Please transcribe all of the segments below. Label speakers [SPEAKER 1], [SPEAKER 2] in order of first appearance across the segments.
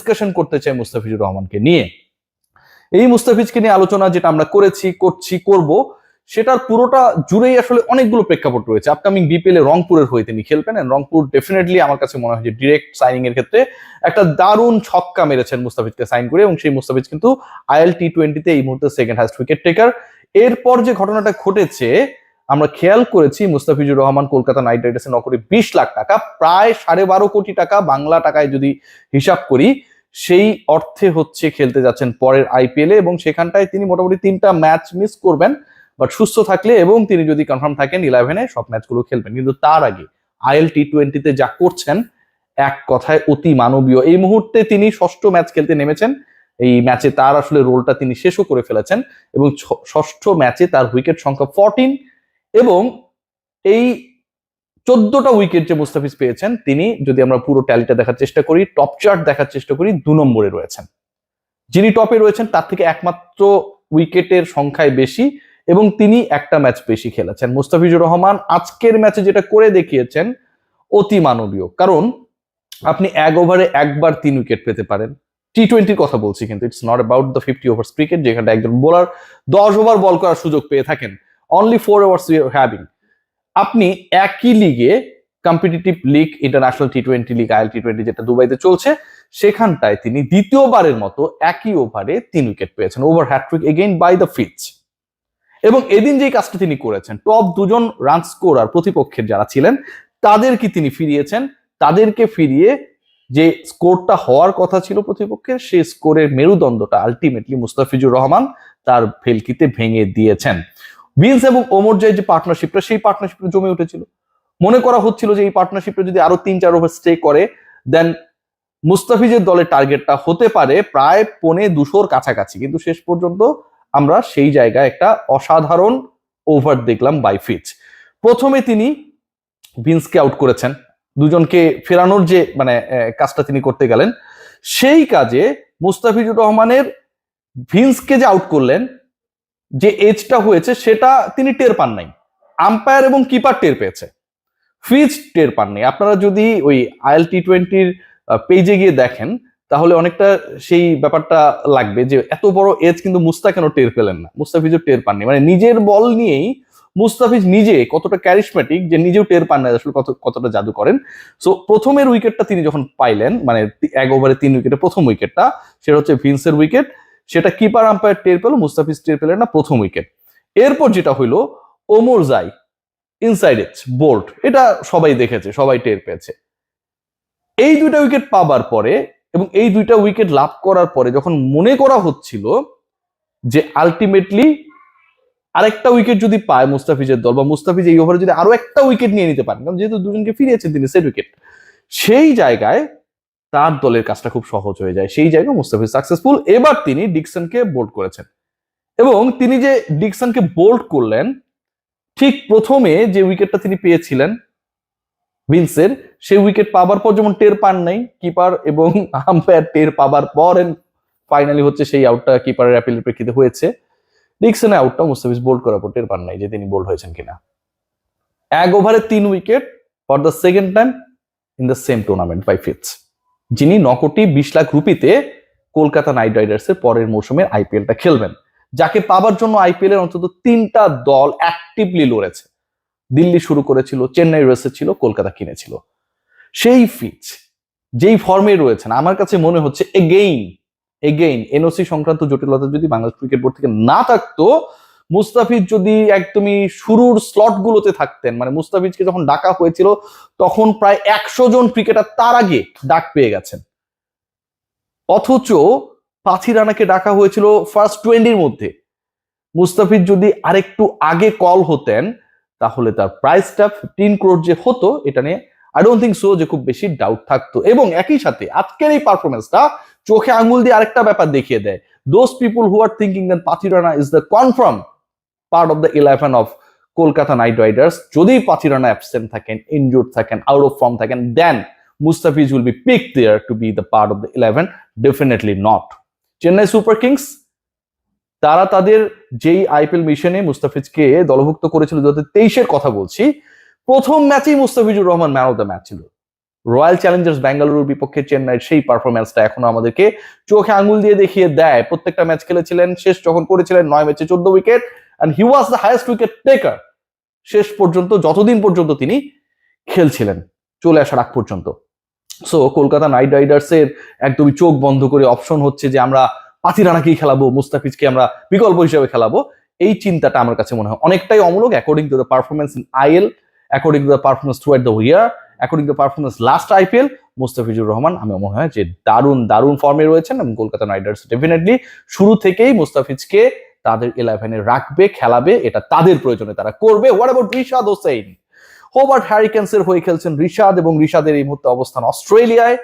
[SPEAKER 1] Discussion করতে চাই মুস্তাফিজুর রহমানকে নিয়ে। এই মুস্তাফিজকে নিয়ে আলোচনা যেটা আমরা করব সেটার পুরোটা জুড়েই আসলে অনেকগুলো প্রেক্ষাপট রয়েছে। আপকামিং বিপিএল এ রংপুরের হয়ে তিনি খেলবেন, রংপুর ডেফিনেটলি আমার কাছে মনে হয় যে ডিরেক্ট সাইনিং এর ক্ষেত্রে একটা দারুণ ছক্কা মেরেছেন মুস্তাফিজকে সাইন করে, এবং সেই মুস্তাফিজ কিন্তু আইএল টি20 এই মুহূর্তে সেকেন্ড হাইস্ট উইকেট টেকার। এরপর যে ঘটনাটা ঘটেছে আমরা খেয়াল করেছি, মুস্তাফিজুর রহমান কলকাতা নাইট রাইডার্সের নকরে 20 লাখ টাকা, প্রায় 12.5 কোটি টাকা বাংলা টাকায় যদি হিসাব করি, সেই অর্থে হচ্ছে খেলতে যাচ্ছেন পরের আইপিএল এ, এবং সেখানটায় তিনি মোটামুটি 3টা ম্যাচ মিস করবেন, বাট সুস্থ থাকলে এবং তিনি যদি কনফার্ম থাকেন 11-এ সব ম্যাচগুলো খেলবেন। কিন্তু তার আগে আইএল টি20 যা করছেন এক কথায় অতি মানবীয়। এই মুহূর্তে তিনি 6ষ্ঠ ম্যাচ খেলতে নেমেছেন, এই ম্যাচে তার আসলে রোলটা তিনি শেষও করে ফেলেছেন, এবং 6ষ্ঠ ম্যাচে তার উইকেট সংখ্যা 14, এবং এই 14টা উইকেট যে মুস্তাফিজ পেয়েছেন তিনি, যদি আমরা পুরো ট্যালিটা দেখার চেষ্টা করি, টপ চার্ট দেখার চেষ্টা করি, 2 নম্বরে রয়েছেন। যিনি টপে রয়েছেন তার থেকে একমাত্র উইকেটের সংখ্যায় বেশি, এবং তিনি একটা ম্যাচ বেশি খেলেছেন। মুস্তাফিজুর রহমান আজকের ম্যাচে যেটা করে দেখিয়েছেন অতি মানবীয়, কারণ আপনি 1 ওভারে একবার 3 উইকেট পেতে পারেন। টি20 কথা বলছি, কিন্তু it's not about the 50 ওভার্স cricket, যেখানে একজন বোলার 10 ওভার বল করার সুযোগ পেয়ে থাকেন। Only 4 overs you are having. আপনি একই লিগে, কম্পিটিটিভ লিগ, ইন্টারন্যাশনাল টি20 লিগ, আইএল টি20 যেটা দুবাইতে চলছে, সেখানটায় তিনি দ্বিতীয়বারের মতো একই ওভারে 3 উইকেট পেয়েছেন, over hat-trick again by the Fitch. এবং এদিন যে কাজটা তিনি করেছেন, টপ 2 জন রান স্কোরার প্রতিপক্ষের যারা ছিলেন তাদেরকে তিনি ফিরিয়েছেন, তাদেরকে ফিরিয়ে যে স্কোরটা হওয়ার কথা ছিল প্রতিপক্ষের, সেই স্কোরের মেরুদণ্ডটা আলটিমেটলি মুস্তাফিজুর রহমান তার ভেলকিতে ভেঙে দিয়েছেন। ভিন্স এবং ওমর জাই যে পার্টনারশিপটা, সেই পার্টনারশিপটা জমে উঠেছিল। মনে করা হচ্ছিল যে এই পার্টনারশিপটা যদি আরো 3-4 ওভার স্টে করে, দেন মুস্তাফিজের দলের টার্গেটটা হতে পারে প্রায় 250-র কাছাকাছি। কিন্তু শেষ পর্যন্ত আমরা সেই জায়গায় একটা অসাধারণ ওভার দেখলাম বাই ফিচ। প্রথমে তিনি ভিন্সকে আউট করেছেন, দুজনকে ফেরানোর যে কাজটা তিনি করতে গেলেন, সেই কাজে মুস্তাফিজুর রহমানের ভিন্সকে যে আউট করলেন, যে এজটা হয়েছে সেটা তিনি টের পান নাই, আম্পায়ার এবং কিপার টের পেয়েছে, ফিচ টের পাননি। আপনারা যদি ওই আইএল টি20-র পেজে গিয়ে দেখেন তাহলে অনেকটা সেই ব্যাপারটা লাগবে যে এত বড় এজ কিন্তু মুস্তা কেন টের পেলেন না, মুস্তাফিজও টের পাননি। নিজের বল নিয়েই মুস্তাফিজ নিজে কতটা ক্যারিশমেটিক যে নিজেও টের পান না আসলে কতটা জাদু করেন। সো প্রথমের উইকেটটা তিনি যখন পাইলেন, 1 ওভারে 3 উইকেটে প্রথম উইকেটটা, সেটা হচ্ছে ভিন্সের উইকেট, সেটা কিপার আম্পায়ার টের পেল, মুস্তাফিজ টের পেলেন না, প্রথম উইকেট। এরপর যেটা হইলো, ওমর জাই ইনসাইড এজ বোল্ড, এটা সবাই দেখেছে, সবাই টের পেয়েছে। এই 2টা উইকেট পাবার পরে এবং এই 2টা উইকেট লাভ করার পরে যখন মনে করা হচ্ছিল যে আলটিমেটলি আরেকটা উইকেট যদি পায় মুস্তাফিজের দল, বা মুস্তাফিজ এই ওভারে যদি আরো একটা উইকেট নিয়ে নিতে পারেন, কারণ যেহেতু দুজনকে ফিরিয়েছেন তিনি সেট উইকেট, সেই জায়গায় তার দলের কাজটা খুব সহজ হয়ে যায়। সেই জায়গায় মুস্তাফিজ সাকসেসফুল। এবার তিনি ডিকসনকে বোল্ড করেছেন, এবং তিনি যে ডিকসনকে বোল্ড করলেন, ঠিক প্রথমে যে উইকেটটা তিনি পেয়েছিলেন ভিন্সের, সেই উইকেট পাবার পর যেমন টের পান নাই কিপার এবং আম্পায়ার, টের পাবার পর ফাইনালি হচ্ছে সেই আউটটা কিপারের অ্যাপিলের প্রেক্ষিতে হয়েছে। ডিকসনের আউটটা মুস্তাফিজ বোল্ড করার পর টের পান নাই যে তিনি বোল্ড হয়েছেন কিনা। 1 ওভারে 3 wicket for the second time in the same tournament by Fitch, যিনি 9 কোটি 20 লাখ রুপিতে কলকাতা নাইট রাইডার্সের পরের মৌসুমের আইপিএলটা খেলবেন, যাকে পাবার জন্য আইপিএল এর অন্তত 3টা দল অ্যাক্টিভলি লড়েছে। দিল্লি শুরু করেছিল, চেন্নাই রয়েছে ছিল, কলকাতা কিনেছিল। সেই ফিচ যেই ফর্মে রয়েছেন, আমার কাছে মনে হচ্ছে এগেইন এনওসি সংক্রান্ত জটিলতা যদি বাংলাদেশ ক্রিকেট বোর্ড থেকে না থাকতো, মুস্তাফিজ যদি একদমই শুরুর স্লট গুলোতে থাকতেন, মুস্তাফিজকে যখন ডাকা হয়েছিল তখন প্রায় 100 জন ক্রিকেটার তার আগে ডাক পেয়ে গেছেন, অথচ পাথি রানাকে ডাকা হয়েছিল ফার্স্ট 20-র মধ্যে। মুস্তাফিজ যদি আরেকটু আগে কল হতেন তাহলে তার প্রাইসটা 15 crore যে হতো, এটা নিয়ে আই ডোন্ট থিঙ্ক সো যে খুব বেশি ডাউট থাকতো। এবং একই সাথে আজকের এই পারফরমেন্সটা চোখে আঙ্গুল দিয়ে আরেকটা ব্যাপার দেখিয়ে দেয়, those people who are thinking that পাথি Rana is the confirm part of the 11 of Kolkata Knight Riders, যদি পাথি রানা অ্যাবসেন্ট থাকেন, ইনজুর্ড থাকেন, আউট অফ ফর্ম থাকেন, then Mustafiz will be picked there to be the part of the 11, definitely not. Chennai Super Kings তারা তাদের যেই IPL মিশনে মুস্তাফিজকে দলভুক্ত করেছিল 2023-এর কথা বলছি, প্রথম ম্যাচেই Mustafizur Rahman man of the match ছিল। রয়্যাল চ্যালেঞ্জার্স ব্যাঙ্গালুরুর বিপক্ষে চেন্নাইয়ের সেই পারফরম্যান্সটা এখনো আমাদেরকে চোখে আঙুল দিয়ে দেখিয়ে দেয়। প্রত্যেকটা ম্যাচ খেলেছিলেন, শেষ যখন করেছিলেন 9 ম্যাচে 14 wicket, and he was the highest wicket taker শেষ পর্যন্ত, যতদিন পর্যন্ত তিনি খেলছিলেন, চলে আসার আগ পর্যন্ত। সো কলকাতা নাইট রাইডার্সের একদমই চোখ বন্ধ করে অপশন হচ্ছে যে আমরা পাতিরানাকেই খেলাবো, মুস্তাফিজকে আমরা বিকল্প হিসেবে খেলাবো, এই চিন্তাটা আমার কাছে মনে হয় অনেকটাই অমূলক। According to the performance in IL, according to the performance through the year, according to the performance last IPL, Mustafizur Rahman আমার মনে হয় যে দারুণ দারুণ ফর্মে রয়েছেন, এবং কলকাতা নাইট রাইডার্স ডেফিনেটলি শুরু থেকেই মুস্তাফিজকে তাদের 11-এ রাখবে, খেলাবে, এটা তাদের প্রয়োজনে তারা করবে। What about Rishad Hossain? Hobart হ্যারিকেন্সের হয়ে খেলছেন রিশাদ, এবং রিশাদের এই মুহূর্তে অবস্থান অস্ট্রেলিয়ায়।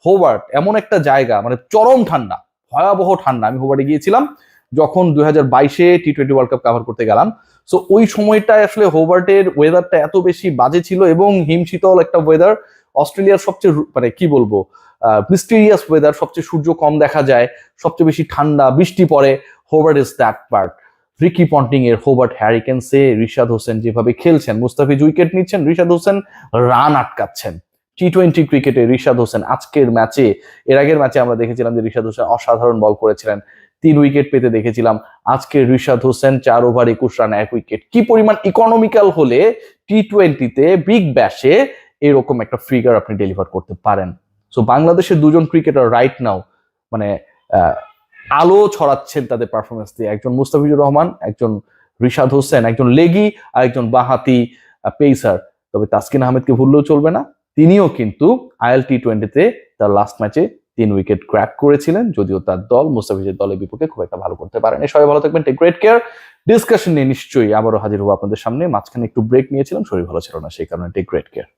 [SPEAKER 1] হোবার্ট এমন একটা জায়গা, মানে চরম ঠান্ডা, ভয়াবহ ঠান্ডা। আমি হোবার্টে গিয়েছিলাম যখন 2022-এ টি20 ওয়ার্ল্ড কাপ কভার করতে গেলাম। সো ওই সময়টায় আসলে হোবার্টের ওয়েদারটা এত বেশি বাজে ছিল, এবং হিমশীতল একটা ওয়েদার। অস্ট্রেলিয়ার সবচেয়ে মানে কি বলবো মিস্টিরিয়াস ওয়েদার, সবচেয়ে সূর্য কম দেখা যায়, সবচেয়ে বেশি ঠান্ডা, বৃষ্টি পড়ে। Hobart is that part. Ricky Ponting এর হোবার্ট হ্যারিকেন্সে রিশাদ হোসেন যেভাবে খেলছেন, মুস্তাফিজ উইকেট নিচ্ছেন, রিশাদ হোসেন রান আটকাচ্ছেন। টি20 ক্রিকেটে রিশাদ হোসেন আজকের ম্যাচে, এর আগের ম্যাচে আমরা দেখেছিলাম যে রিশাদ হোসেন অসাধারণ বল করেছিলেন, 3 উইকেট পেতে দেখেছিলাম। আজকে Rishad Hossain 4 over 21 run 1 wicket. কি পরিমাণ ইকোনমিক্যাল হলে টি20-তে বিগ ব্যাশে এরকম একটা ফিগার আপনি ডেলিভার করতে পারেন। সো বাংলাদেশের দুজন ক্রিকেটার রাইট নাও মানে আলো ছড়াচ্ছেন তাদের পারফরমেন্স দিয়ে, একজন মুস্তাফিজুর রহমান, একজন রিশাদ হোসেন, একজন লেগি আর একজন বাহাতি পেসার। তবে তাসকিন আহমেদকে ভুললেও চলবে না, তিনিও কিন্তু আইএল টি20-তে তার লাস্ট ম্যাচে 3 উইকেট ক্র্যাক করেছিলেন, যদিও তার দল মুস্তাফিজের দলের বিপক্ষে খুব একটা ভালো করতে পারেনি। সবাই ভালো থাকবেন, টেক গ্রেট কেয়ার। ডিসকাশন নিয়ে নিশ্চয়ই আবারও হাজির হবো আপনাদের সামনে। মাঝখানে একটু ব্রেক নিয়েছিলাম, শরীর ভালো ছিল না, সেই কারণে টেক গ্রেট কেয়ার।